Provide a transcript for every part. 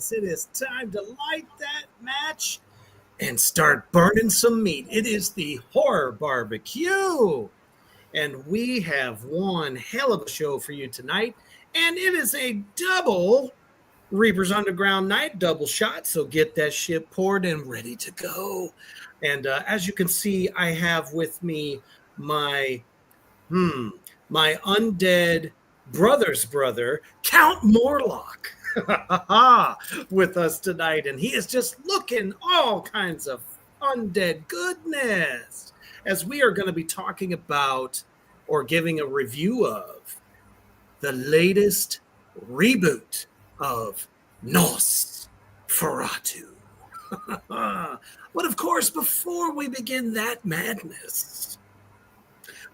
yes, it is time to light that match and start burning some meat. It is the Horror BBQ, and we have one hell of a show for you tonight. And it is a double Reaper's Underground night, double shot. So get that shit poured and ready to go. And as you can see, I have with me my my undead brother's brother, Count Morlock, with us tonight. And he is just looking all kinds of undead goodness as we are going to be talking about or giving a review of the latest reboot of Nosferatu. But of course, before we begin that madness,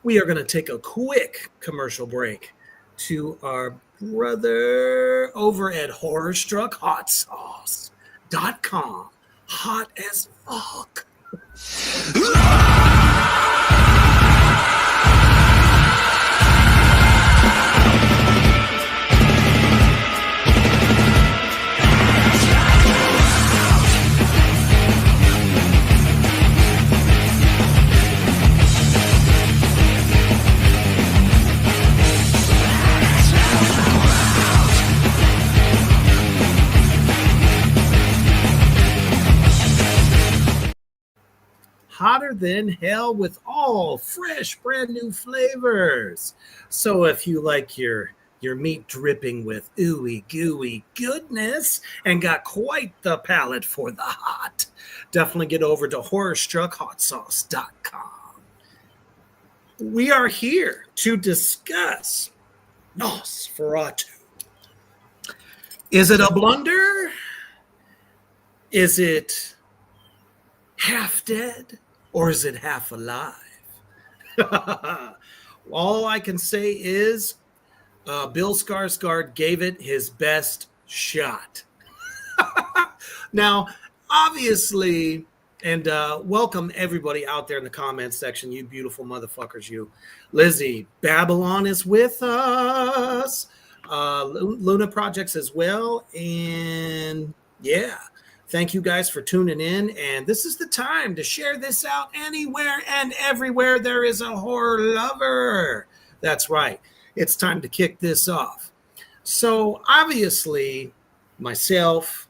we are going to take a quick commercial break to our brother over at horrorstruckhotsauce.com. Hot as fuck. Hotter than hell with all fresh, brand new flavors. So if you like your meat dripping with ooey gooey goodness and got quite the palate for the hot, definitely get over to horrorstruckhotsauce.com. We are here to discuss Nosferatu. Is it a blunder? Is it half dead? Or is it half alive? All I can say is Bill Skarsgård gave it his best shot. Now, obviously, and welcome everybody out there in the comments section, you beautiful motherfuckers, you. Lizzie, Babylon is with us. Luna Projects as well. And yeah. Thank you guys for tuning in, and this is the time to share this out anywhere and everywhere there is a horror lover. That's right. It's time to kick this off. So obviously, myself,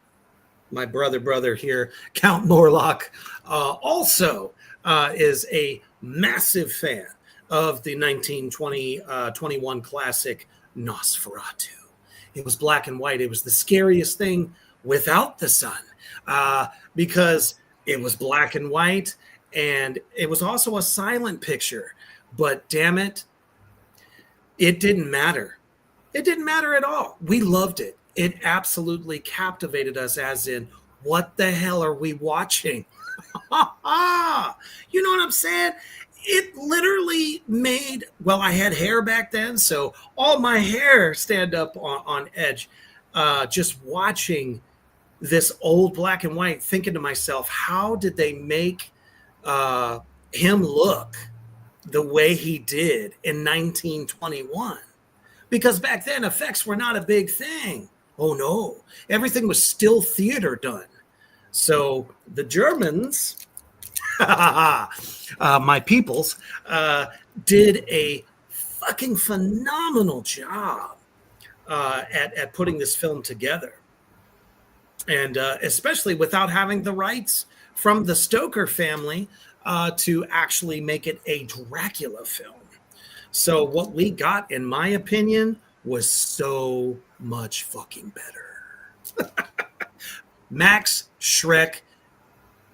my brother here, Count Morlock, also is a massive fan of the 1921 classic Nosferatu. It was black and white. It was the scariest thing without the sun. Because it was black and white, and it was also a silent picture. But damn it, it didn't matter. It didn't matter at all. We loved it. It absolutely captivated us, as in, what the hell are we watching? You know what I'm saying? It literally made, well, I had hair back then, so all my hair stand up on edge, just watching this old black and white, thinking to myself, how did they make him look the way he did in 1921? Because back then effects were not a big thing. Oh no, everything was still theater done. So the Germans, my peoples, did a fucking phenomenal job at putting this film together. And especially without having the rights from the Stoker family to actually make it a Dracula film. So what we got, in my opinion, was so much fucking better. Max Schreck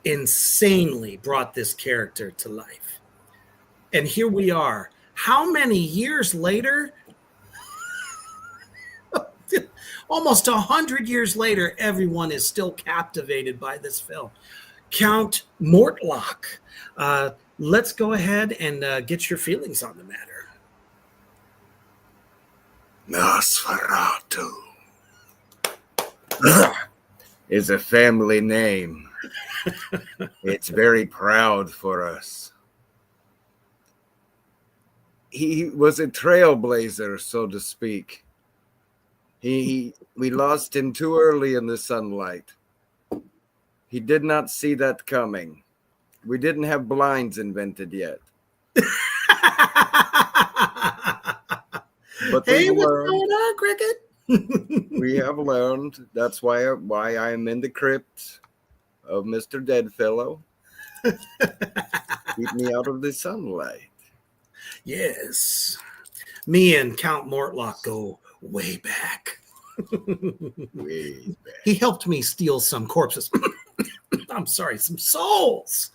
insanely brought this character to life. And here we are. How many years later? Almost 100 years later, everyone is still captivated by this film. Count Mortlock, let's go ahead and get your feelings on the matter. Nosferatu is a family name. It's very proud for us. He was a trailblazer, so to speak. We lost him too early in the sunlight. He did not see that coming. We didn't have blinds invented yet. But Hey, we've what's learned. going on, Cricket? We have learned. That's why I'm in the crypt of Mr. Deadfellow. Keep me out of the sunlight. Yes. Me and Count Mortlock go way back. Way back. He helped me steal some corpses. I'm sorry, some souls.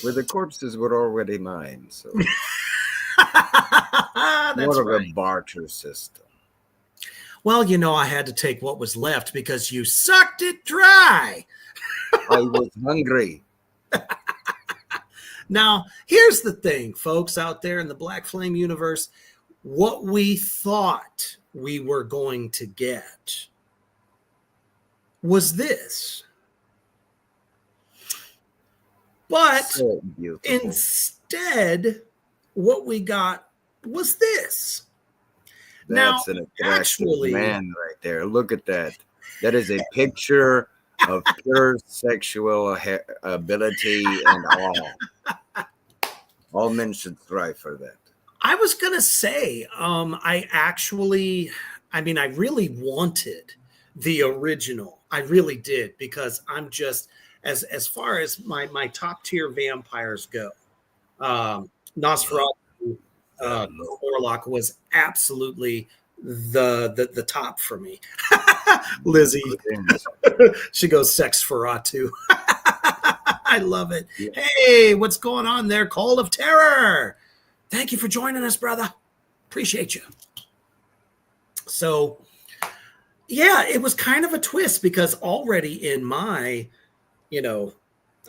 Well, the corpses were already mine, so That's more of right. a barter system. Well, you know, I had to take what was left because you sucked it dry. I was hungry. Now, here's the thing, folks out there in the Black Flame universe. What we thought we were going to get was this. But So beautiful. instead, what we got was this. That's now, an attractive actually, man right there. Look at that. That is a picture of pure sexual ability and all. All men should strive for that. I was going to say, I really wanted the original. I really did, because I'm just, as far as my top tier vampires go, Nosferatu, Orlok was absolutely the top for me. Lizzie, she goes Sexferatu. I love it. Yeah. Hey, what's going on there? Call of Terror. Thank you for joining us, brother. Appreciate you. So, yeah, it was kind of a twist, because already in my,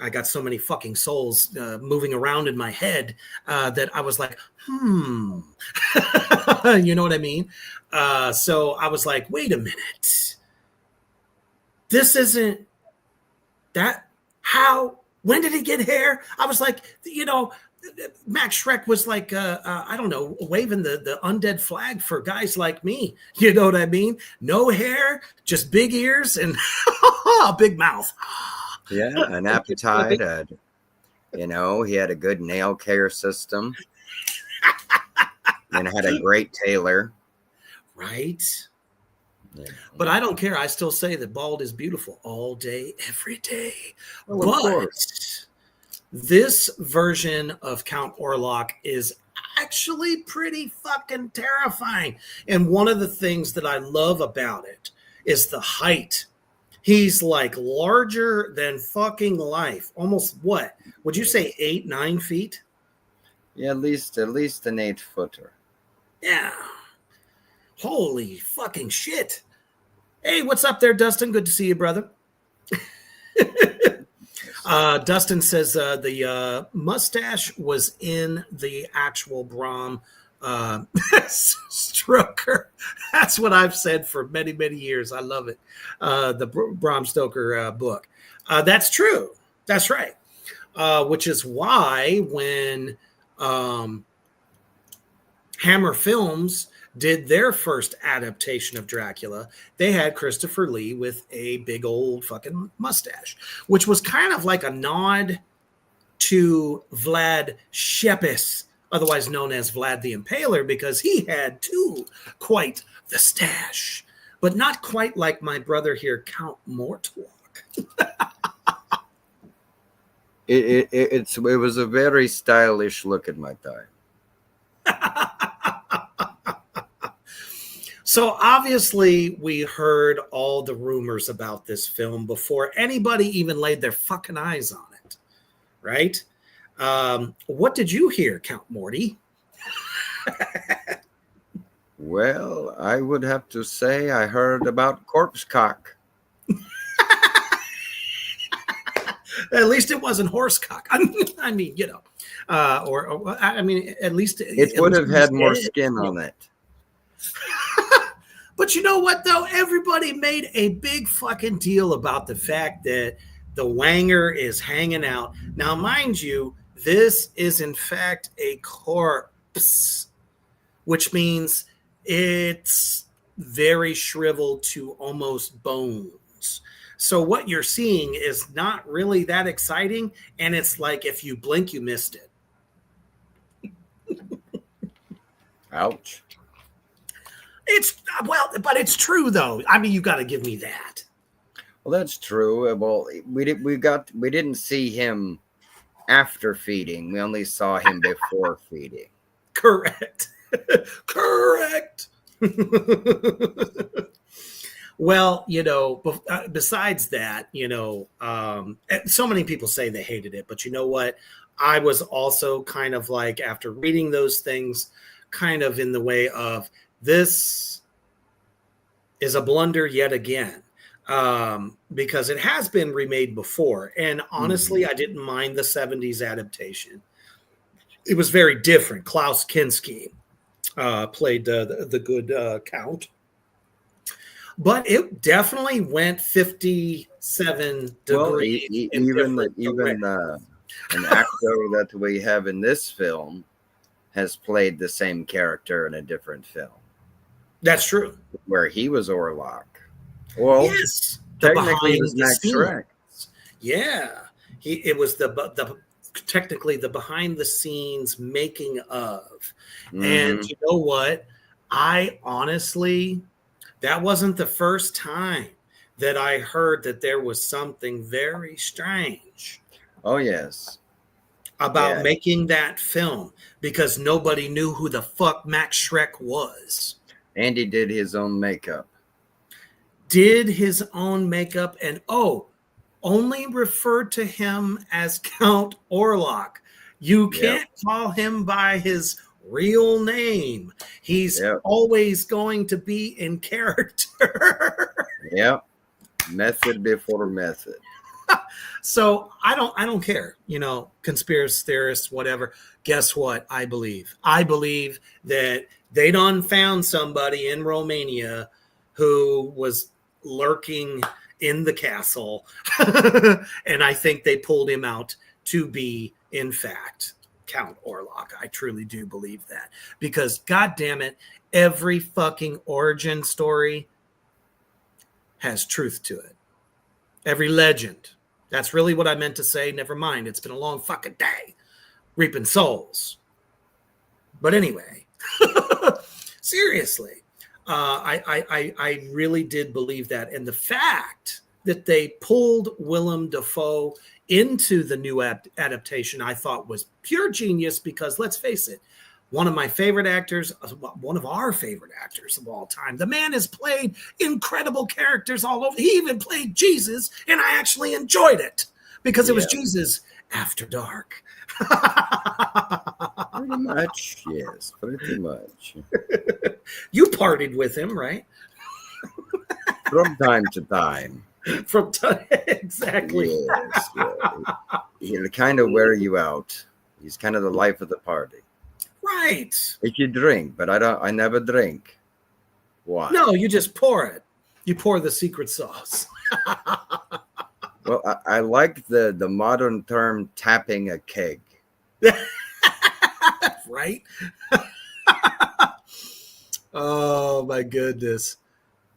I got so many fucking souls moving around in my head that I was like, you know what I mean? So I was like, wait a minute. This isn't that. When did he get hair? I was like, Max Schreck was like, I don't know, waving the undead flag for guys like me. You know what I mean? No hair, just big ears and a big mouth. Yeah, an appetite. He had a good nail care system and had a great tailor. Right? Yeah. But I don't care. I still say that bald is beautiful all day, every day. Oh, of course. This version of Count Orlok is actually pretty fucking terrifying. And one of the things that I love about it is the height. He's like larger than fucking life. Almost what? Would you say 8-9 feet? Yeah, at least an 8-footer. Yeah. Holy fucking shit. Hey, what's up there, Dustin? Good to see you, brother. Dustin says the mustache was in the actual Bram Stoker. That's what I've said for many, many years. I love it. The Bram Stoker book. That's true. That's right. Which is why when Hammer Films did their first adaptation of Dracula, they had Christopher Lee with a big old fucking mustache, which was kind of like a nod to Vlad Shepis, otherwise known as Vlad the Impaler, because he had too quite the stash, but not quite like my brother here, Count Mortlock. It was a very stylish look at my time. So obviously we heard all the rumors about this film before anybody even laid their fucking eyes on it, right? What did you hear, Count Morty? Well, I would have to say I heard about corpse cock. At least it wasn't horse cock. I mean, at least It would have had more skin on it. But you know what, though? Everybody made a big fucking deal about the fact that the wanger is hanging out. Now, mind you, this is in fact a corpse, which means It's very shriveled to almost bones. So what you're seeing is not really that exciting, and it's like if you blink, you missed it. Ouch. It's well, but it's true though. I mean, you got to give me that. Well, that's true. Well, we didn't see him after feeding. We only saw him before feeding. Correct. Correct. Well, besides that, so many people say they hated it, but you know what? I was also kind of like, after reading those things, kind of in the way of, this is a blunder yet again, because it has been remade before. And honestly, I didn't mind the 70s adaptation. It was very different. Klaus Kinski played the good Count. But it definitely went 57 degrees. Even an actor that we have in this film has played the same character in a different film. That's true. Where he was Orlok. Well, yes, technically he was Max Shrek. Yeah, it was technically the behind the scenes making of. And you know what? I honestly, that wasn't the first time that I heard that there was something very strange. Oh, yes. About making that film, because nobody knew who the fuck Max Shrek was. And he did his own makeup. And only referred to him as Count Orlok. You can't call him by his real name. He's always going to be in character. Yep. Method before method. So I don't care, conspiracy theorists, whatever. Guess what? I believe that they done found somebody in Romania who was lurking in the castle. And I think they pulled him out to be, in fact, Count Orlok. I truly do believe that, because God damn it, every fucking origin story has truth to it. Every legend. That's really what I meant to say. Never mind. It's been a long fucking day reaping souls. But anyway, seriously, I really did believe that. And the fact that they pulled Willem Dafoe into the new adaptation, I thought was pure genius, because let's face it, one of my favorite actors, one of our favorite actors of all time. The man has played incredible characters all over. He even played Jesus, and I actually enjoyed it because it was Jesus after dark. Pretty much, yes. Pretty much. You partied with him, right? From time to time. Exactly. Yes. He'll kind of wear you out. He's kind of the life of the party. Right. If you drink, but I never drink. Why? No, you just pour it. You pour the secret sauce. Well, I like the modern term tapping a keg. Right? Oh my goodness.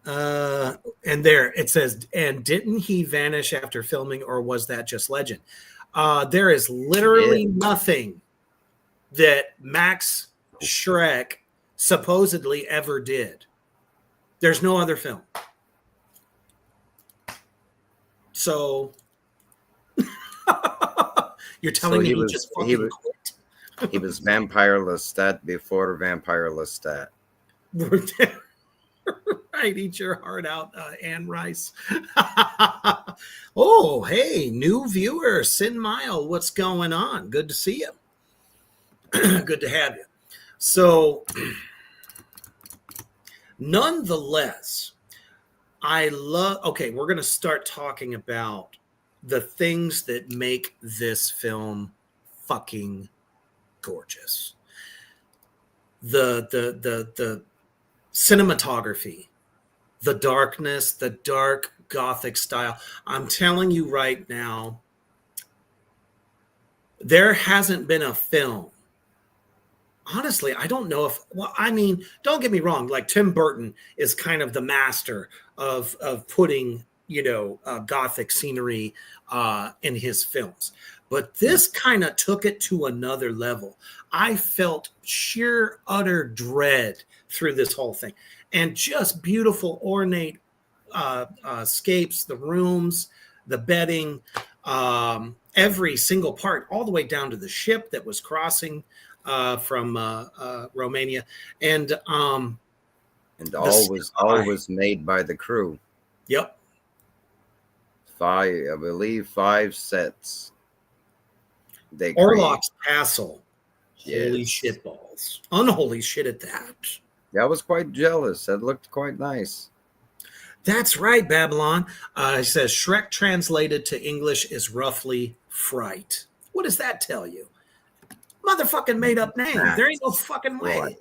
And there it says, and didn't he vanish after filming, or was that just legend? There is literally nothing that Max Shrek supposedly ever did. There's no other film. So you're telling me he just fucking quit? He was Vampire Lestat before Vampire Lestat. Right, eat your heart out, Anne Rice. Oh, hey, new viewer, Sin Mile, what's going on? Good to see you. Good to have you. So, nonetheless, okay, we're going to start talking about the things that make this film fucking gorgeous. The cinematography, the darkness, the dark Gothic style. I'm telling you right now, there hasn't been a film honestly, I don't know if, well, I mean, don't get me wrong. Like Tim Burton is kind of the master of putting, Gothic scenery in his films. But this kind of took it to another level. I felt sheer utter dread through this whole thing, and just beautiful, ornate scapes, the rooms, the bedding, every single part, all the way down to the ship that was crossing from Romania, and all sky. was made by the crew. Yep. I believe 5 sets. They Orlok's castle. Holy Yes. shit balls. Unholy shit at that. Yeah, I was quite jealous. That looked quite nice. That's right, Babylon. It says Shrek translated to English is roughly fright. What does that tell you? Motherfucking made up name. There ain't no fucking way.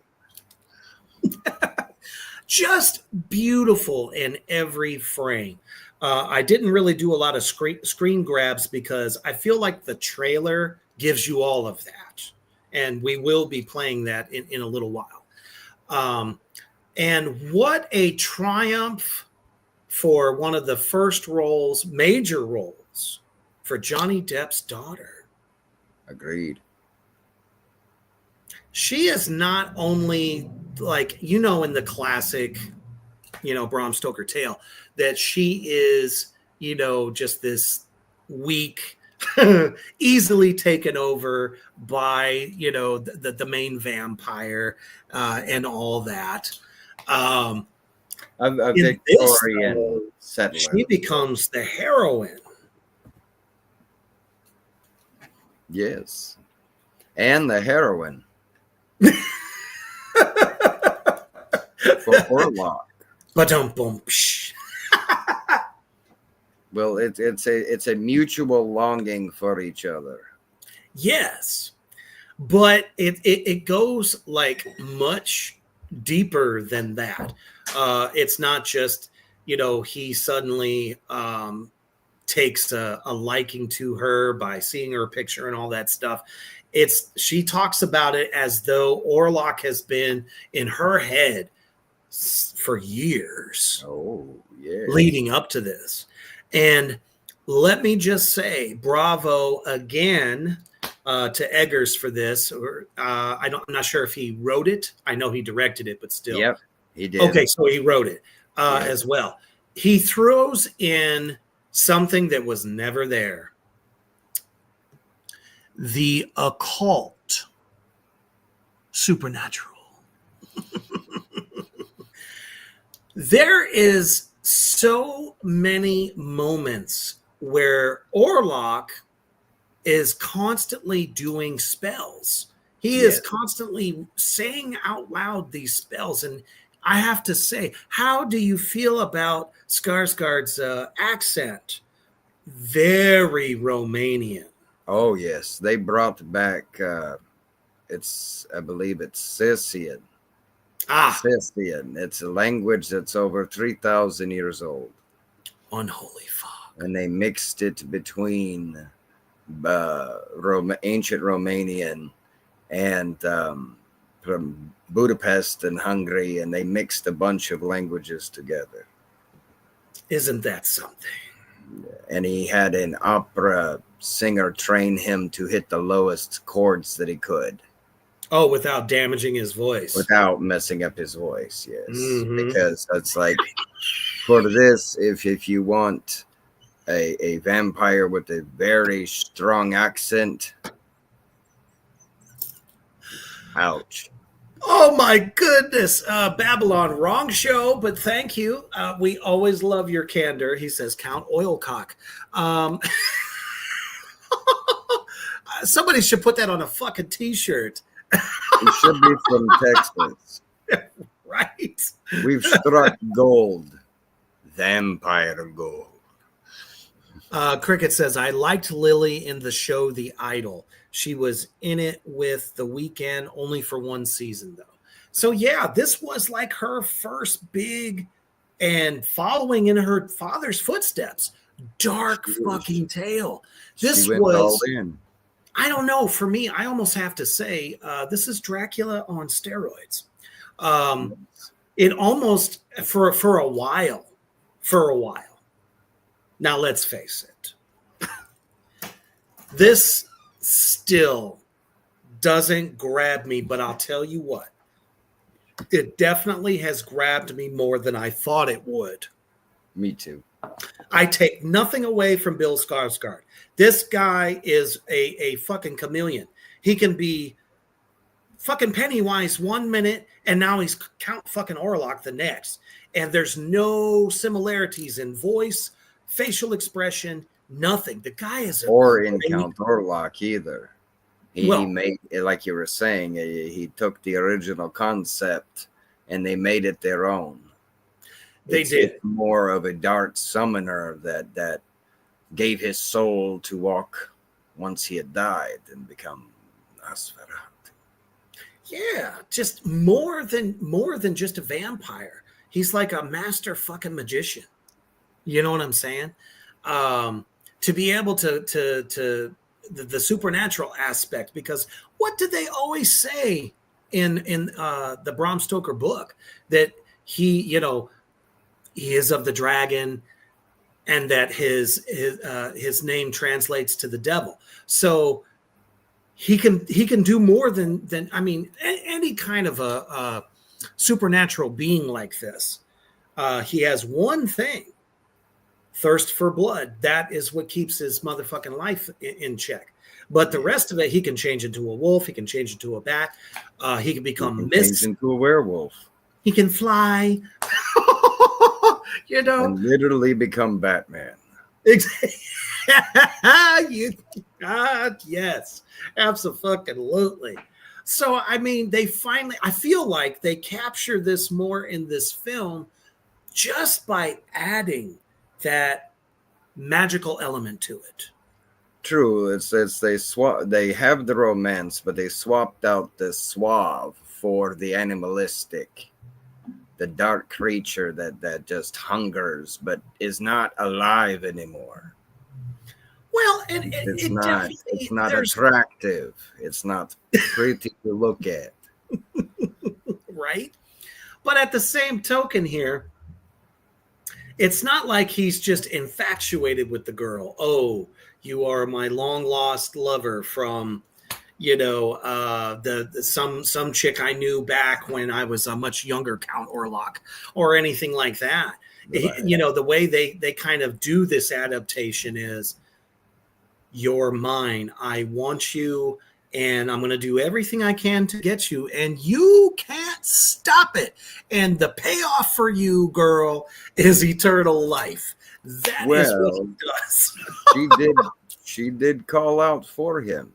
Just beautiful in every frame. I didn't really do a lot of screen grabs because I feel like the trailer gives you all of that. And we will be playing that in a little while. And what a triumph for one of the first roles, major roles, for Johnny Depp's daughter. Agreed. She is not only like, in the classic, Bram Stoker tale, that she is, just this weak, easily taken over by, the main vampire and all that. A Victorian settler. She becomes the heroine. Yes. And the heroine. For Orlok. Ba-dum-bum. Well, it's a mutual longing for each other. Yes, but it goes like much deeper than that. It's not just he suddenly takes a liking to her by seeing her picture and all that stuff. She talks about it as though Orlok has been in her head for years. Oh, yeah. Leading up to this. And let me just say, bravo again to Eggers for this. I'm not sure if he wrote it. I know he directed it, but still. Yep, he did. Okay, so he wrote it as well. He throws in something that was never there. The occult, supernatural. There is so many moments where Orlok is constantly doing spells. He is constantly saying out loud these spells. And I have to say, how do you feel about Skarsgård's accent? Very Romanian. Oh, yes. They brought back, I believe it's Scythian. Scythian. It's a language that's over 3,000 years old. Unholy fuck. And they mixed it between ancient Romanian and from Budapest and Hungary, and they mixed a bunch of languages together. Isn't that something? And he had an opera singer train him to hit the lowest chords that he could. Oh, without damaging his voice. Without messing up his voice, yes. Mm-hmm. Because it's like, for this, if you want a vampire with a very strong accent, ouch. Oh my goodness. Babylon, wrong show, but thank you. We always love your candor. He says, Count Oilcock. Somebody should put that on a fucking t-shirt. He should be from Texas. Right. We've struck gold. Vampire gold. Cricket says, I liked Lily in the show The Idol. She was in it with The Weeknd only for one season, though. So, yeah, this was like her first big and following in her father's footsteps. Dark fucking tale. This she went was all in. I don't know. For me, I almost have to say this is Dracula on steroids. It almost for a while, for a while. Now let's face it. This still doesn't grab me, but I'll tell you what. It definitely has grabbed me more than I thought it would. Me too. I take nothing away from Bill Skarsgård. This guy is a fucking chameleon. He can be fucking Pennywise 1 minute, and now he's Count fucking Orlok the next. And there's no similarities in voice, facial expression, nothing. The guy is or in Count Orlok either. He Well- made, like you were saying, he took the original concept and they made it their own. They did. It's more of a dark summoner that gave his soul to walk once he had died and become Nosferatu. Yeah, just more than just a vampire. He's like a master fucking magician. You know what I'm saying? To be able to the supernatural aspect, because what did they always say in the Bram Stoker book, that he is of the dragon, and that his name translates to the devil. So he can do more than I mean, any kind of a supernatural being like this. He has one thing: thirst for blood. That is what keeps his motherfucking life in check. But the rest of it, he can change into a wolf. He can change into a bat. He can become mist. Change into a werewolf. He can fly. And literally become Batman. Exactly. Yes, absolutely. So, I mean, I feel like they capture this more in this film just by adding that magical element to it. True, they have the romance, but they swapped out the suave for the animalistic, the dark creature that just hungers but is not alive anymore. Well, and it's not attractive. It's not pretty to look at. Right? But at the same token here, it's not like he's just infatuated with the girl. Oh, you are my long lost lover from, some chick I knew back when I was a much younger Count Orlok, or anything like that. Right. The way they kind of do this adaptation is, you're mine. I want you, and I'm going to do everything I can to get you, and you can't stop it. And the payoff for you, girl, is eternal life. That is what it does. She did call out for him.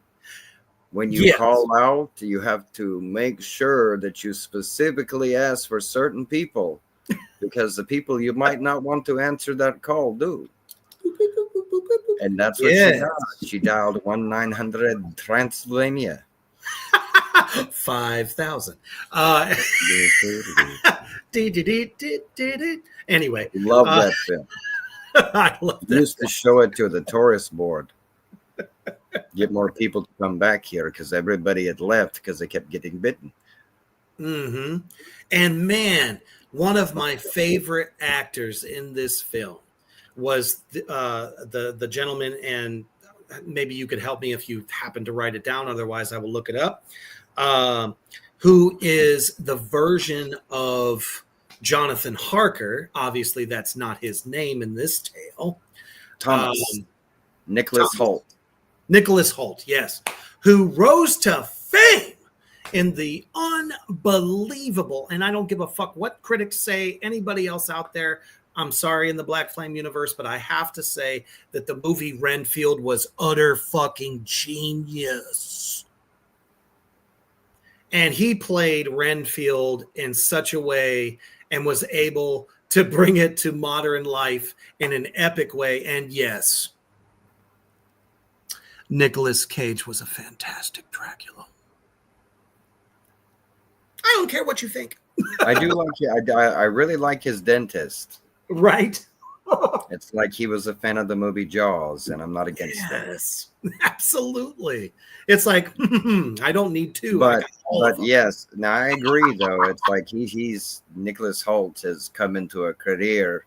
When you call out, you have to make sure that you specifically ask for certain people, because the people you might not want to answer that call do. And that's what she dialed. She dialed 1-900 Transylvania. 5,000. Anyway. Love that film. I love that. Used to show it to the tourist board. Get more people to come back here, because everybody had left because they kept getting bitten. Mm-hmm. And man, one of my favorite actors in this film was the gentleman, and maybe you could help me if you happen to write it down. Otherwise, I will look it up. Who is the version of Jonathan Harker? Obviously, that's not his name in this tale. Nicholas Hoult. Nicholas Hoult, yes, who rose to fame in the unbelievable, and I don't give a fuck what critics say, anybody else out there. I'm sorry, in the Black Flame universe, but I have to say that the movie Renfield was utter fucking genius. And he played Renfield in such a way and was able to bring it to modern life in an epic way. And yes, Nicolas Cage was a fantastic Dracula. I don't care what you think. I do like it. I really like his dentist. Right? It's like he was a fan of the movie Jaws, and I'm not against that. Yes, absolutely. It's like I don't need two. I But got all of them. yes, now I agree though. It's like he's Nicholas Hoult has come into a career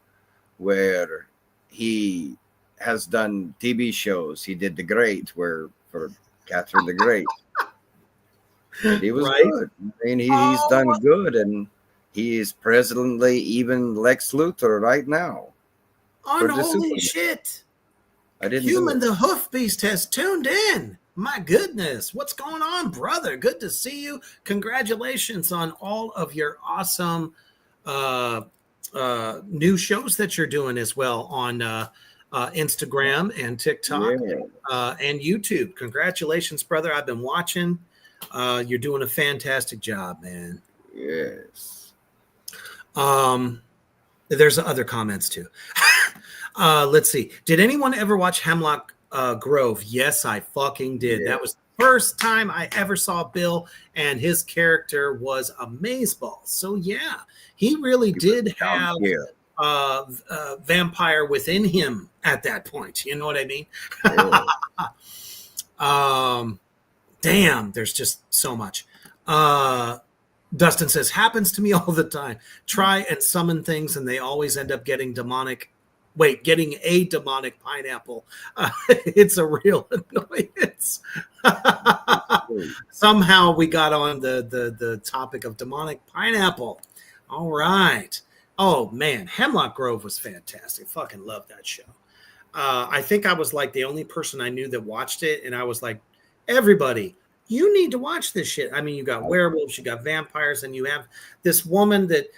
where he has done TV shows. He did The Great, where for Catherine the Great, and he was Right? good. I mean, he's Oh, done good, and he's presently even Lex Luthor right now for the unholy Superman. shit. I didn't Human know. the Hoof Beast has tuned in. My goodness, what's going on, brother? Good to see you. Congratulations on all of your awesome new shows that you're doing as well on Instagram and TikTok and YouTube. Congratulations, brother. I've been watching. You're doing a fantastic job, man. Yes. There's other comments too. Let's see. Did anyone ever watch Hemlock Grove? Yes, I fucking did. Yeah. That was the first time I ever saw Bill, and his character was amazeballs. So yeah, he really did have vampire within him at that point. You know what I mean? Yeah. Damn, there's just so much. Dustin says, happens to me all the time. Try and summon things, and they always end up getting getting a demonic pineapple. It's a real annoyance. Somehow we got on the topic of demonic pineapple. All right. Oh, man. Hemlock Grove was fantastic. Fucking love that show. I think I was like the only person I knew that watched it, and I was like, everybody, you need to watch this shit. I mean, you got werewolves, you got vampires, and you have this woman that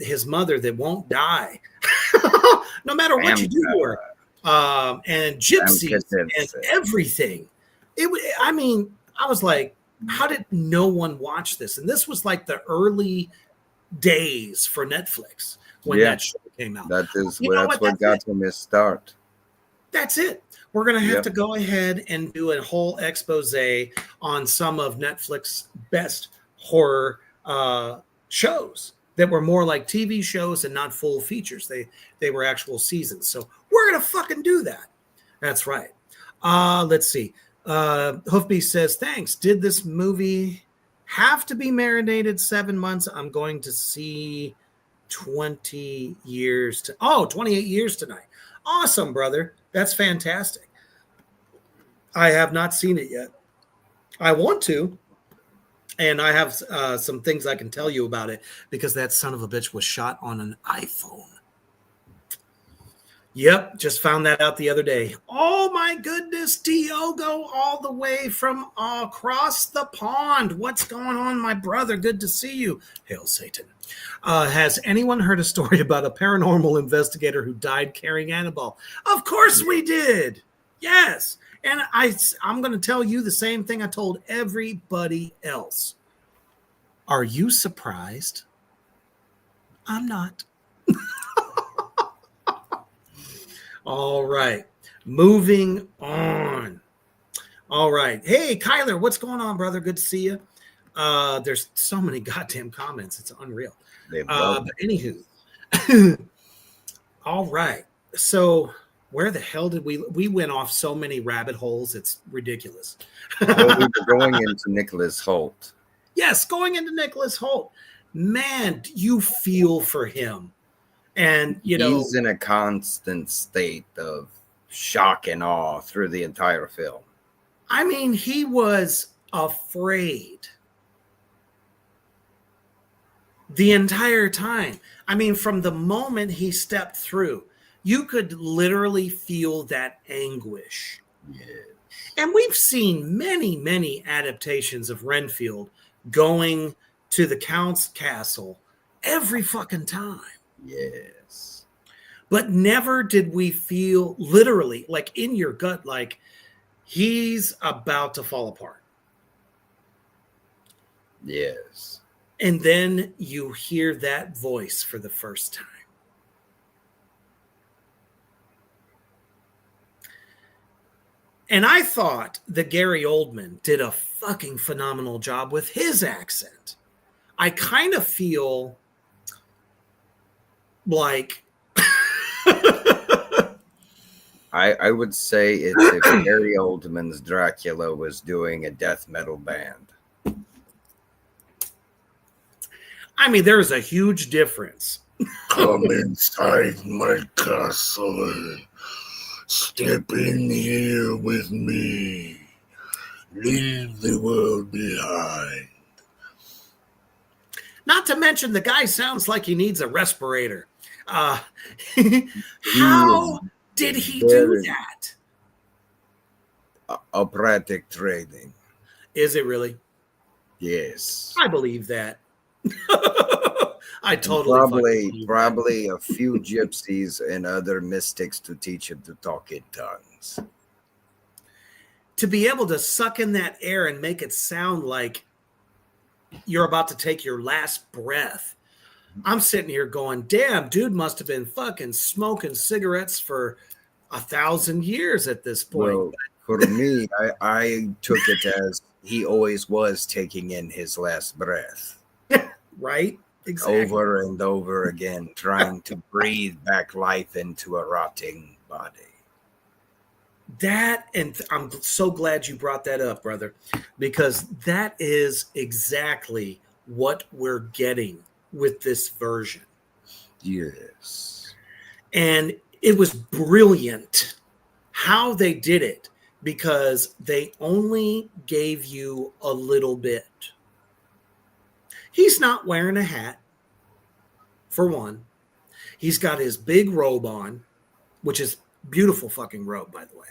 his mother that won't die no matter what you do to her, and gypsies and everything. I mean, I was like, how did no one watch this? And this was like the early days for Netflix when that show came out. That's what got him his start. That's it. We're going to have to go ahead and do a whole expose on some of Netflix's best horror shows that were more like TV shows and not full features. They were actual seasons. So we're going to fucking do that. That's right. Let's see. Hoofbeast says, thanks. Did this movie have to be marinated 7 months? I'm going to see 28 years tonight. Awesome, brother. That's fantastic. I have not seen it yet. I want to. And I have some things I can tell you about it because that son of a bitch was shot on an iPhone. Yep, just found that out the other day. Oh my goodness, Diogo, all the way from across the pond. What's going on, my brother? Good to see you. Hail Satan. Has anyone heard a story about a paranormal investigator who died carrying Annabelle? Of course we did. Yes. And I'm going to tell you the same thing I told everybody else. Are you surprised? I'm not. All right. Moving on. All right. Hey, Kyler, what's going on, brother? Good to see you. There's so many goddamn comments. It's unreal. But anywho. All right. So where the hell did we went off so many rabbit holes? It's ridiculous. Well, we were going into Nicholas Hoult. Yes, going into Nicholas Hoult. Man, you feel for him. And, he's in a constant state of shock and awe through the entire film. I mean, he was afraid the entire time. I mean, from the moment he stepped through, you could literally feel that anguish. Yes. And we've seen many, many adaptations of Renfield going to the Count's castle every fucking time. Yes. But never did we feel literally, like in your gut, like he's about to fall apart. Yes. And then you hear that voice for the first time. And I thought that Gary Oldman did a fucking phenomenal job with his accent. I kind of feel like I would say it's if Gary Oldman's Dracula was doing a death metal band. I mean, there's a huge difference. Come inside my castle. Step in here with me. Leave the world behind. Not to mention, the guy sounds like he needs a respirator. How did he do that? Operatic training. Is it really? Yes. I believe that. I totally probably a few gypsies and other mystics to teach him to talk in tongues. To be able to suck in that air and make it sound like you're about to take your last breath. I'm sitting here going, damn, dude must have been fucking smoking cigarettes for 1,000 years at this point. Well, for me, I took it as he always was taking in his last breath. Right? Exactly. Over and over again, trying to breathe back life into a rotting body. That, and I'm so glad you brought that up, brother, because that is exactly what we're getting with this version. Yes. And it was brilliant how they did it, because they only gave you a little bit. He's not wearing a hat, for one. He's got his big robe on, which is beautiful fucking robe, by the way.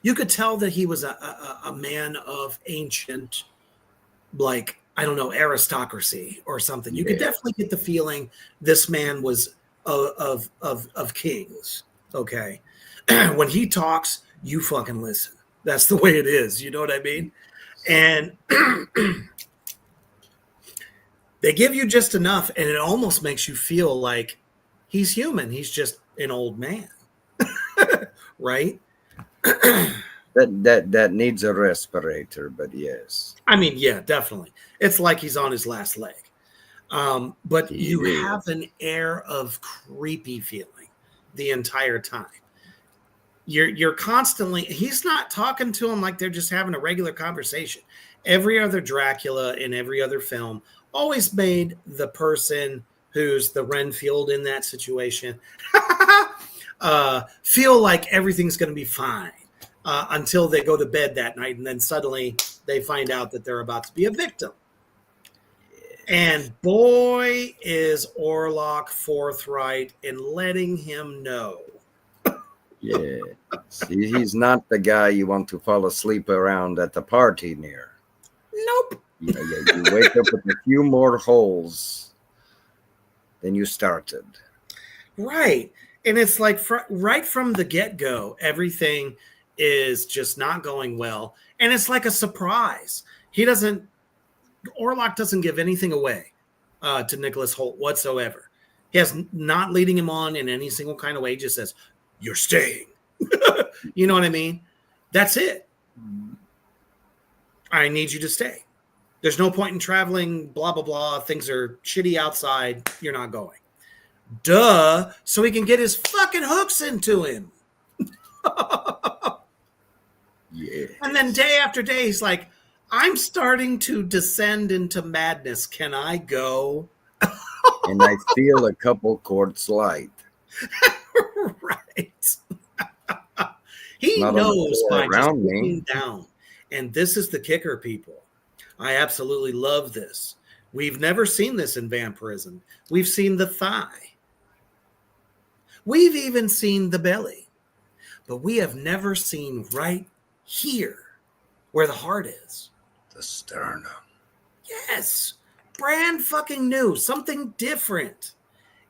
You could tell that he was a man of ancient, like, I don't know, aristocracy or something. You could definitely get the feeling this man was of kings, okay? When he talks, you fucking listen. That's the way it is, you know what I mean? And they give you just enough, and it almost makes you feel like he's human. He's just an old man, right? that needs a respirator, but yes. I mean, yeah, definitely. It's like he's on his last leg. But you have an air of creepy feeling the entire time. You're constantly, he's not talking to him like they're just having a regular conversation. Every other Dracula in every other film always made the person who's the Renfield in that situation feel like everything's going to be fine until they go to bed that night, and then suddenly they find out that they're about to be a victim. And boy, is Orlok forthright in letting him know. Yeah, he's not the guy you want to fall asleep around at the party near. Nope. You wake up with a few more holes than you started. Right. And it's like right from the get-go, everything is just not going well. And it's like a surprise. Orlok doesn't give anything away to Nicholas Hoult whatsoever. He has not leading him on in any single kind of way. He just says, you're staying. You know what I mean? That's it. I need you to stay. There's no point in traveling, blah, blah, blah. Things are shitty outside. You're not going. Duh. So he can get his fucking hooks into him. Yeah. And then day after day, he's like, I'm starting to descend into madness. Can I go? And I feel a couple quarts light. Right. He Not knows by just around looking me. down. And this is the kicker, people. I absolutely love this. We've never seen this in vampirism. We've seen the thigh. We've even seen the belly. But we have never seen right here where the heart is. The sternum. Yes. Brand fucking new. Something different.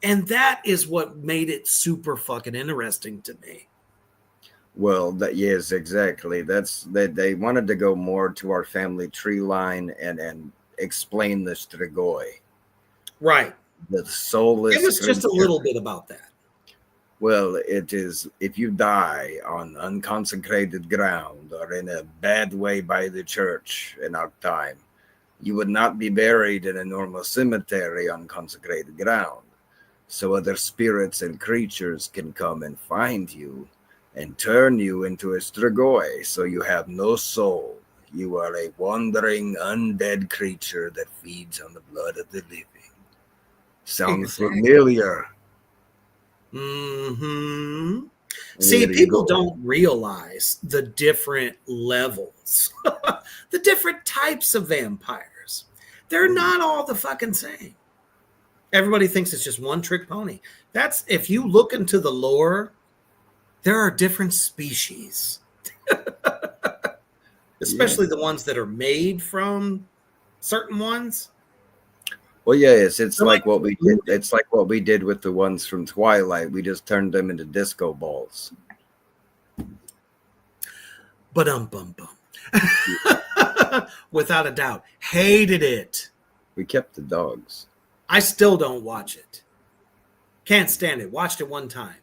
And that is what made it super fucking interesting to me. Well, yes, exactly. That's that they wanted to go more to our family tree line and explain the Strigoi. Right. The soulless. Give us just a little bit about that. Well, it is if you die on unconsecrated ground or in a bad way by the church in our time, you would not be buried in a normal cemetery on consecrated ground. So other spirits and creatures can come and find you and turn you into a strigoi, so you have no soul. You are a wandering, undead creature that feeds on the blood of the living. Sounds familiar. Mm-hmm. See, people don't realize the different levels, the different types of vampires. They're not all the fucking same. Everybody thinks it's just one trick pony. That's, if you look into the lore, there are different species, especially the ones that are made from certain ones. Well, yes, it's like what we did. It's like what we did with the ones from Twilight. We just turned them into disco balls. Bum. Without a doubt, hated it. We kept the dogs. I still don't watch it. Can't stand it. Watched it one time.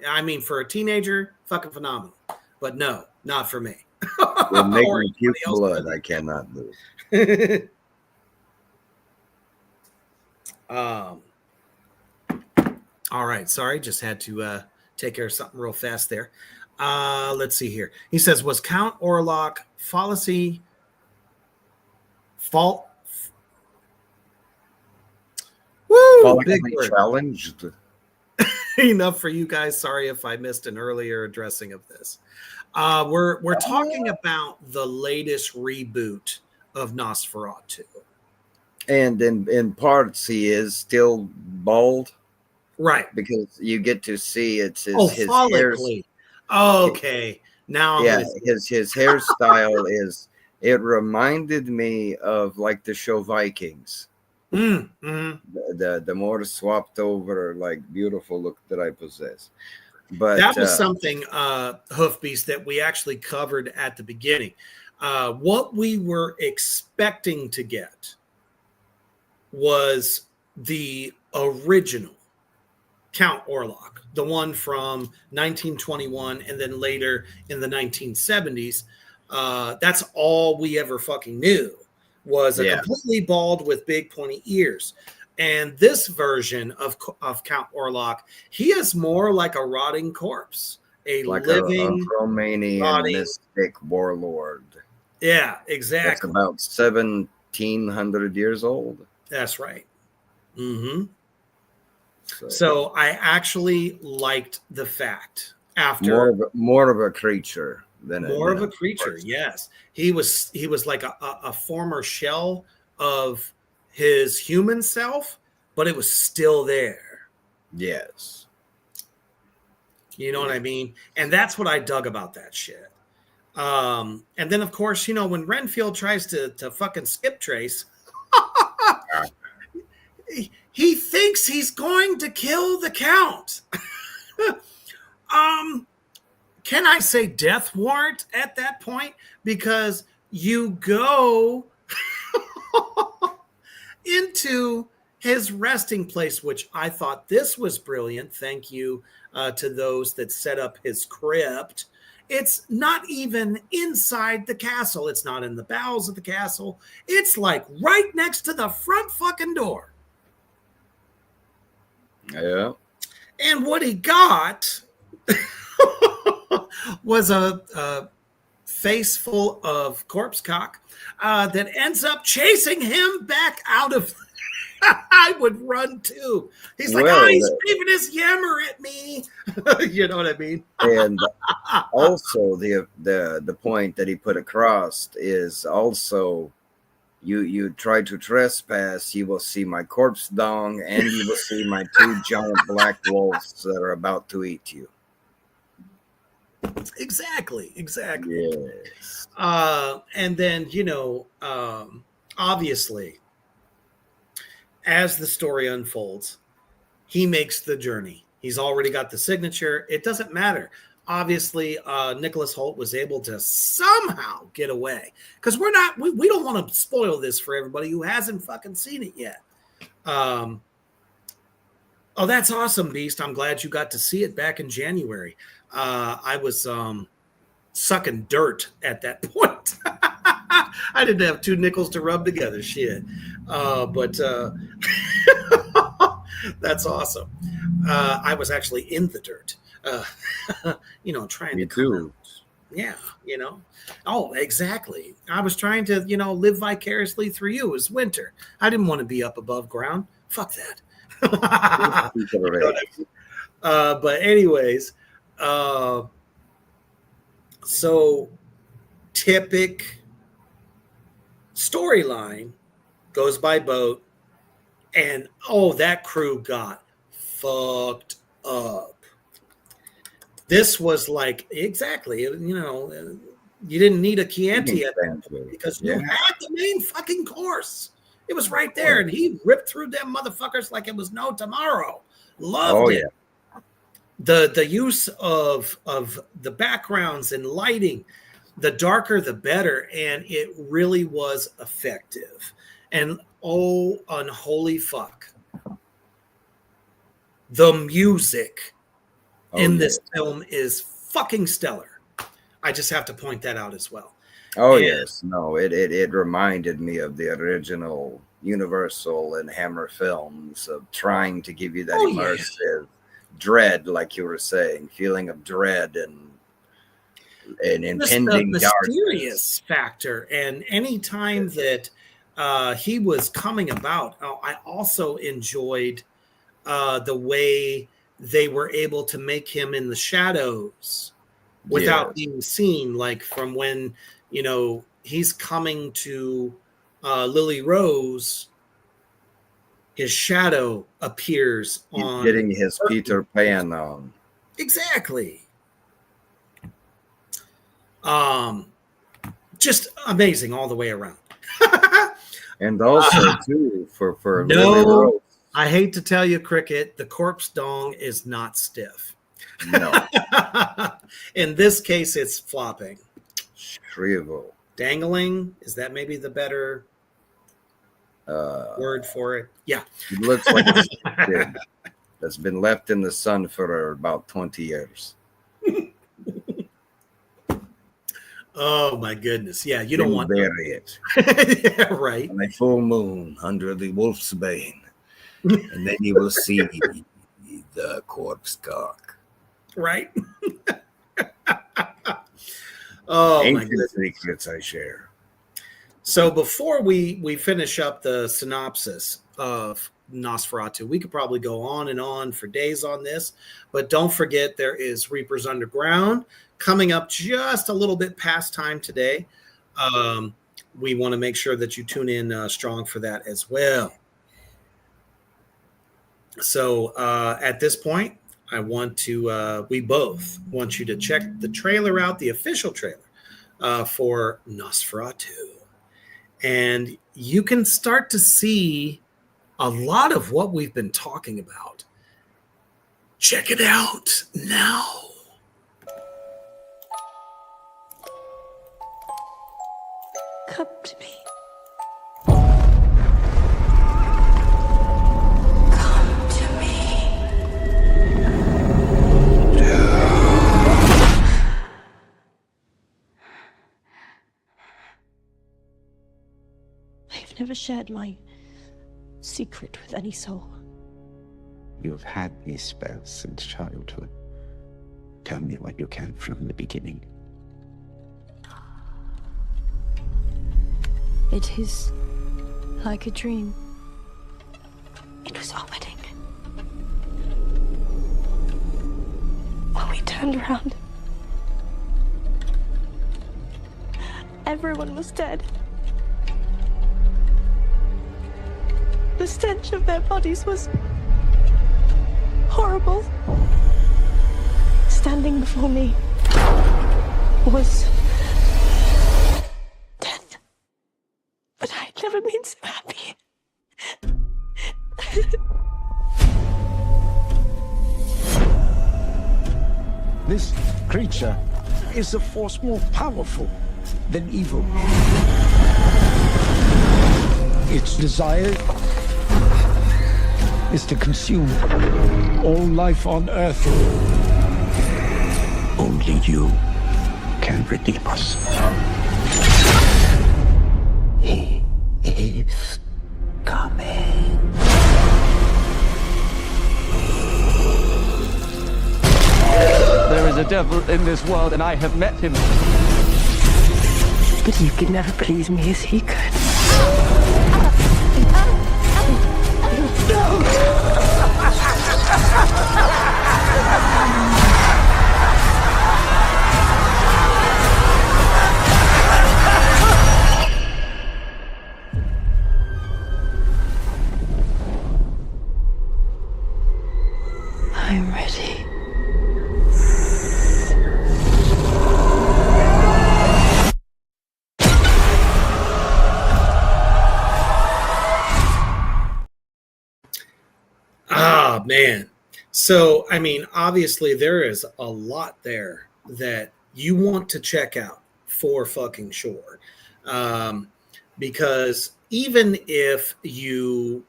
I mean, for a teenager, fucking phenomenal. But no, not for me. We're making puke blood. I cannot do. All right. Sorry. Just had to take care of something real fast there. Let's see here. He says, was Count Orlok fallacy fault? Woo! Big word. Challenged. Enough for you guys. Sorry if I missed an earlier addressing of this. We're talking about the latest reboot of Nosferatu. And in parts, he is still bald. Right. Because you get to see it's his follically. Okay. Now his hairstyle is, it reminded me of like the show Vikings. The more swapped over, like, beautiful look that I possess. But that was something, Hoofbeast, that we actually covered at the beginning. What we were expecting to get was the original Count Orlok, the one from 1921 and then later in the 1970s. That's all we ever fucking knew, was a completely bald with big pointy ears. And this version of Count Orlok, he is more like a rotting corpse, like living a Romanian mystic warlord. Yeah, exactly. That's about 1,700 years old. That's right. So I actually liked the fact after more of a creature than a creature. Yes, he was like a former shell of his human self, but it was still there. Yes, you know what I mean. And that's what I dug about that shit. And then of course, you know, when Renfield tries to fucking skip trace. He thinks he's going to kill the Count. Can I say death warrant at that point? Because you go into his resting place, which I thought this was brilliant. Thank you to those that set up his crypt. It's not even inside the castle. It's not in the bowels of the castle. It's like right next to the front fucking door. Yeah. And what he got was a face full of corpse cock that ends up chasing him back out of. I would run too. He's like, he's waving his yammer at me. You know what I mean? And also the point that he put across is also, you try to trespass, you will see my corpse dong, and you will see my 2 giant black wolves that are about to eat you. Exactly. Yes. And then, you know, obviously, as the story unfolds, he makes the journey. He's already got the signature. It doesn't matter. Obviously, Nicholas Hoult was able to somehow get away, because we don't want to spoil this for everybody who hasn't fucking seen it yet. Oh, that's awesome, Beast. I'm glad you got to see it back in January. I was sucking dirt at that point. I didn't have 2 nickels to rub together. Shit. But that's awesome. I was actually in the dirt. uh, trying Me to come too. out. Yeah, Oh, exactly. I was trying to, live vicariously through you. It was winter. I didn't want to be up above ground. Fuck that. You know what I mean? But anyways, so typic storyline goes by boat, and that crew got fucked up. This was like, exactly, you didn't need a Chianti at that point because you had the main fucking course. It was right there, and he ripped through them motherfuckers like it was no tomorrow. Loved it. The use of the backgrounds and lighting, the darker the better, and it really was effective. And unholy fuck, the music in this film is fucking stellar. I just have to point that out as well. Yes. No, it reminded me of the original Universal and Hammer films of trying to give you that immersive dread, like you were saying, feeling of dread and impending the mysterious factor. And any time that he was coming about, I also enjoyed the way they were able to make him in the shadows without being seen, like from when he's coming to Lily Rose, his shadow appears on getting his Peter Pan on. Exactly. Just amazing all the way around. And also too for Lily Rose. I hate to tell you, Cricket, the corpse dong is not stiff. No. In this case, it's flopping. Shrivel. Dangling, is that maybe the better word for it? Yeah. It looks like it's a kid that's been left in the sun for about 20 years. Oh my goodness. Yeah, you don't want to bury it. Yeah, right. On a full moon under the wolf's bane. And then you will see the corpse cock. Right. Oh, ancient my goodness. secrets I share. So before we finish up the synopsis of Nosferatu, we could probably go on and on for days on this, but don't forget there is Reapers Underground coming up just a little bit past time today. We want to make sure that you tune in strong for that as well. So at this point, we both want you to check the trailer out, the official trailer for Nosferatu. And you can start to see a lot of what we've been talking about. Check it out now. Come to me. Never shared my secret with any soul. You've had these spells since childhood. Tell me what you can from the beginning. It is like a dream. It was our wedding. When we turned around, everyone was dead. The stench of their bodies was horrible. Standing before me was death. But I'd never been so happy. This creature is a force more powerful than evil. Its desire is to consume all life on Earth. Only you can redeem us. He is coming. a devil in this world, and I have met him. But you could never please me as he could. I'm ready. Ah, man. So, I mean, obviously, there is a lot there that you want to check out for fucking sure. Because even if you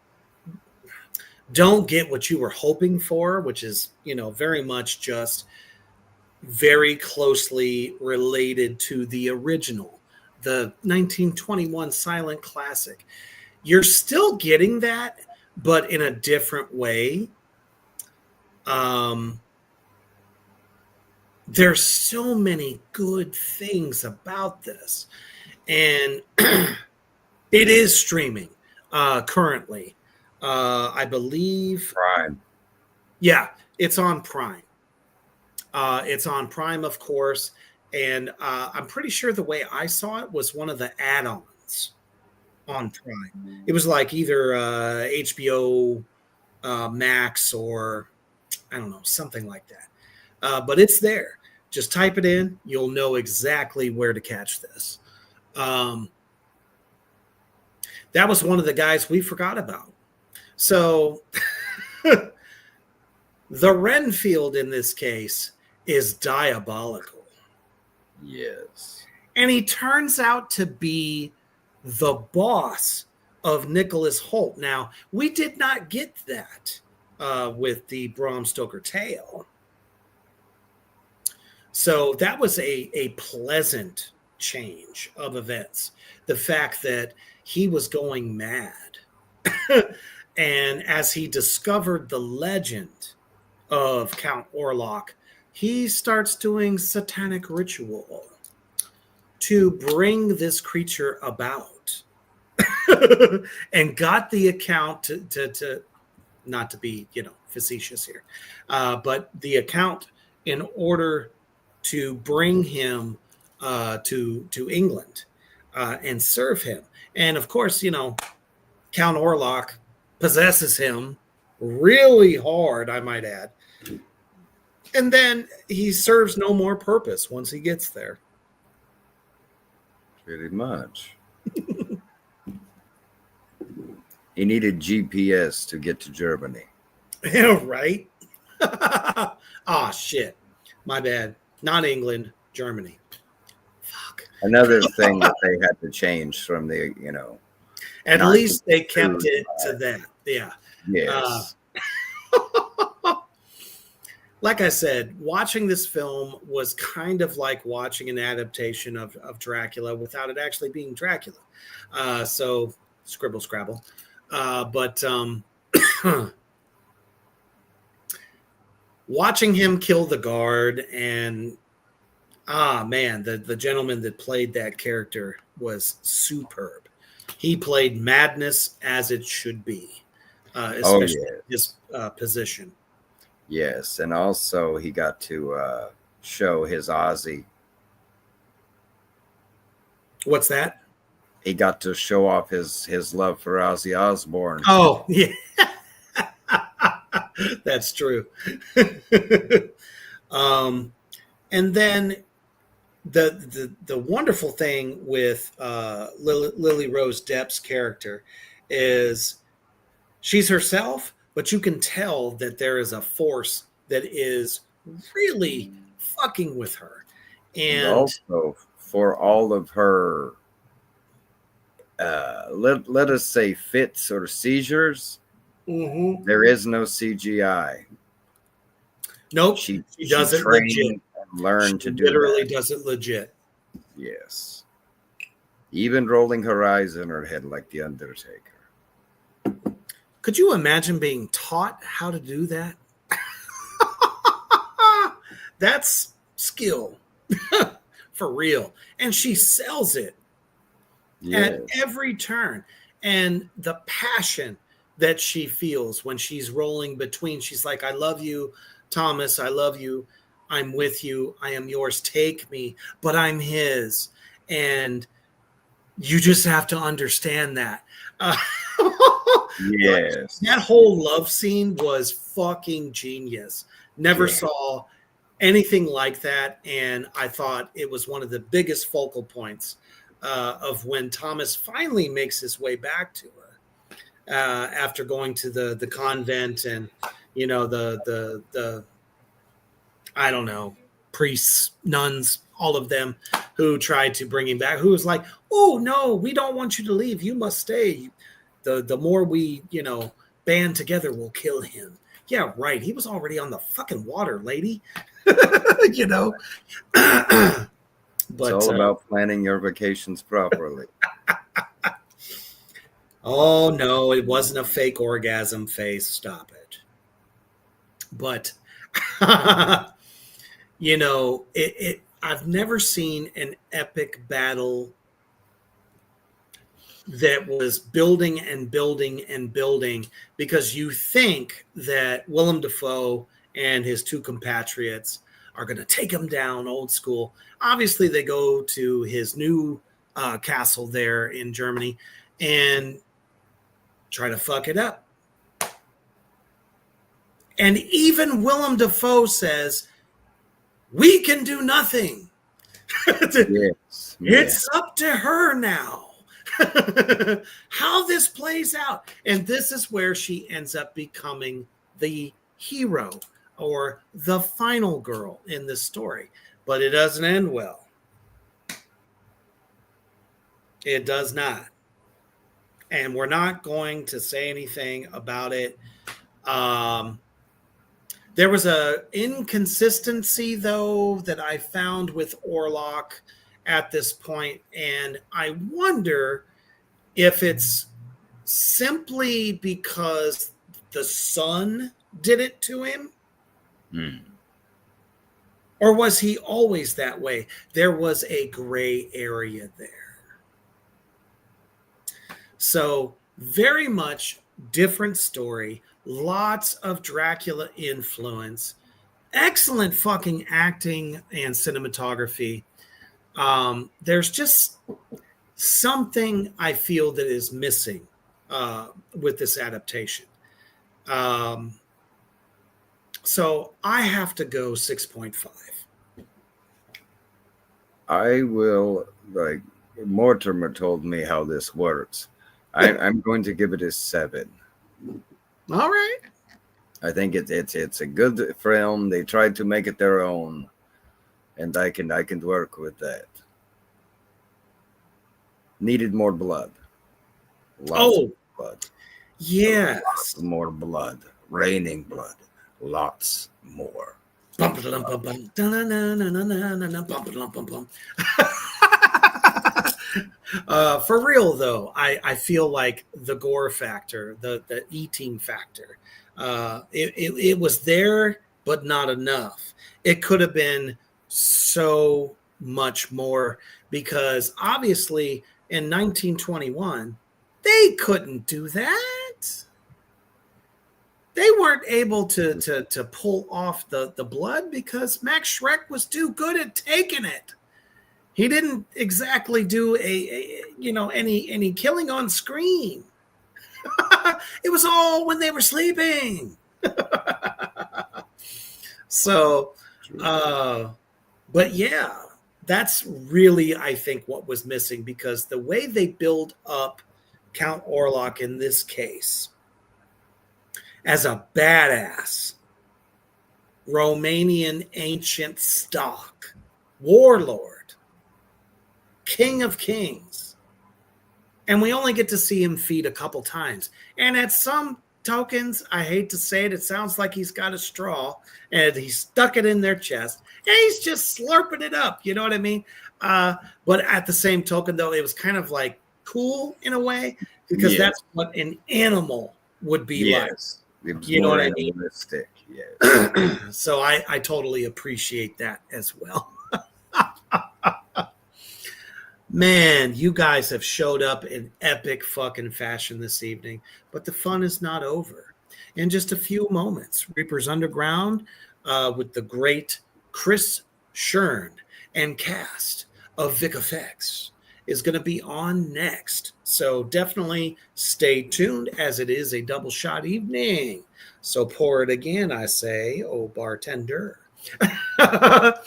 don't get what you were hoping for, which is, very much just very closely related to the original, the 1921 silent classic, you're still getting that, but in a different way. There's so many good things about this, and it is streaming currently. I believe Prime. Yeah, it's on Prime. It's on Prime, of course, and I'm pretty sure the way I saw it was one of the add-ons on Prime. It was like either HBO Max or I don't know, something like that. But it's there. Just type it in. You'll know exactly where to catch this. That was one of the guys we forgot about. So the Renfield in this case is diabolical. Yes. And he turns out to be the boss of Nicholas Hoult. Now, we did not get that with the Bram Stoker tale. So that was a pleasant change of events. The fact that he was going mad. And as he discovered the legend of Count Orlok, he starts doing satanic ritual to bring this creature about. And got the account to not to be, facetious here, but the account in order to bring him to England and serve him. And of course, Count Orlok possesses him really hard, I might add. And then he serves no more purpose once he gets there. Pretty much. He needed GPS to get to Germany. Yeah, right? Ah, shit. My bad. Not England, Germany. Fuck. Another thing that they had to change from the, At least they kept it to that. Yeah. Yes. Like I said, watching this film was kind of like watching an adaptation of Dracula without it actually being Dracula. So scribble, scrabble. But watching him kill the guard and man, the gentleman that played that character was superb. He played madness as it should be, especially his position. Yes, and also he got to show his Ozzy. What's that? He got to show off his love for Ozzy Osbourne. Oh, yeah. That's true. And then the wonderful thing with Lily Rose Depp's character is she's herself, but you can tell that there is a force that is really fucking with her. And also for all of her let us say fits or seizures, there is no CGI. Nope, she does it legit. Learn to do literally that. Does it legit. Yes. Even rolling her eyes in her head like the Undertaker. Could you imagine being taught how to do that? That's skill for real. And she sells it at every turn. And the passion that she feels when she's rolling between, she's like, I love you, Thomas. I love you. I'm with you. I am yours. Take me, but I'm his. And you just have to understand that. Yes. That whole love scene was fucking genius. Never saw anything like that. And I thought it was one of the biggest focal points of when Thomas finally makes his way back to her after going to the convent and, you know, the I don't know, priests, nuns, all of them who tried to bring him back, who was like, oh, no, we don't want you to leave. You must stay. The more we, you know, band together, we'll kill him. Yeah, right. He was already on the fucking water, lady. You know? But, it's all about planning your vacations properly. Oh, no, it wasn't a fake orgasm face. Stop it. But, you know, I've never seen an epic battle that was building and building and building, because you think that Willem Dafoe and his two compatriots are going to take him down old school. Obviously, they go to his new castle there in Germany and try to fuck it up. And even Willem Dafoe says, we can do nothing. Yes. It's up to her now. How this plays out. And this is where she ends up becoming the hero or the final girl in this story. But it doesn't end well. It does not. And we're not going to say anything about it. There was a inconsistency, though, that I found with Orlok at this point, and I wonder if it's simply because the son did it to him, or was he always that way? There was a gray area there. So very much different story, lots of Dracula influence, excellent fucking acting and cinematography. There's just something I feel that is missing with this adaptation. So I have to go 6.5. I will, like Mortimer told me how this works. I'm going to give it a 7. All right. I think it's a good film. They tried to make it their own, and I can work with that. Needed more blood. Lots of blood. Yes. Lots more blood. Raining blood. Lots more. For real, though, I feel like the gore factor, the eating factor, it was there, but not enough. It could have been so much more, because obviously in 1921, they couldn't do that. They weren't able to pull off the blood because Max Schreck was too good at taking it. He didn't exactly do any killing on screen. It was all when they were sleeping. So, but yeah, that's really, I think, what was missing, because the way they build up Count Orlok in this case as a badass Romanian ancient stock warlord, king of kings, and we only get to see him feed a couple times, and at some tokens, I hate to say it, it sounds like he's got a straw and he stuck it in their chest and he's just slurping it up, you know what I mean? But at the same token, though, it was kind of like cool in a way, because that's what an animal would be like. It was you know more what I mean? animalistic. Yes. So I totally appreciate that as well. Man, you guys have showed up in epic fucking fashion this evening, but the fun is not over. In just a few moments, Reaper's Underground with the great Chris Shern and cast of Vic Effects is going to be on next. So definitely stay tuned, as it is a double shot evening. So pour it again, I say, oh bartender. But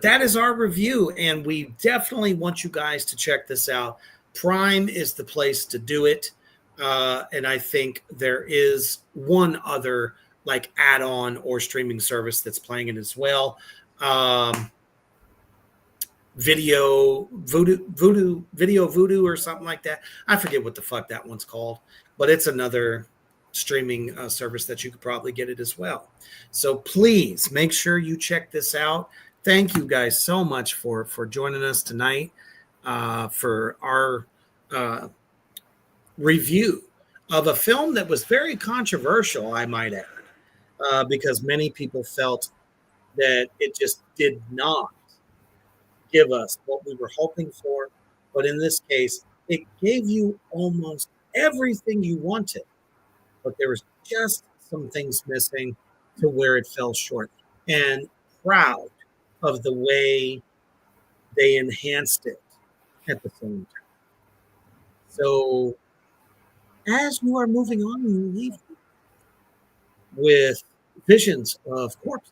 that is our review, and we definitely want you guys to check this out. Prime is the place to do it, and I think there is one other like add-on or streaming service that's playing it as well. Video Voodoo or something like that. I forget what the fuck that one's called, but it's another streaming service that you could probably get it as well. So please make sure you check this out. Thank you guys so much for joining us tonight for our review of a film that was very controversial, I might add, because many people felt that it just did not give us what we were hoping for. But in this case, it gave you almost everything you wanted. But there was just some things missing to where it fell short. And proud of the way they enhanced it at the same time. So as you are moving on in your evening with visions of corpse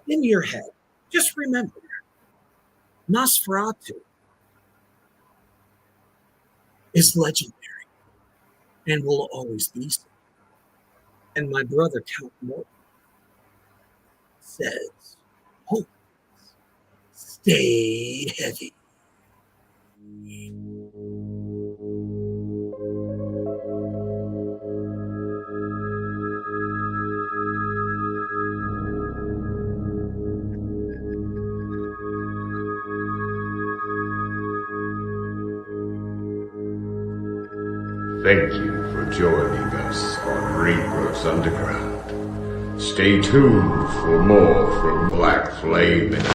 in your head, just remember, Nosferatu is legendary and will always be so. And my brother Count Morton says, hope, stay heavy. Thank you for joining us on Reaper's Underground. Stay tuned for more from Black Flame and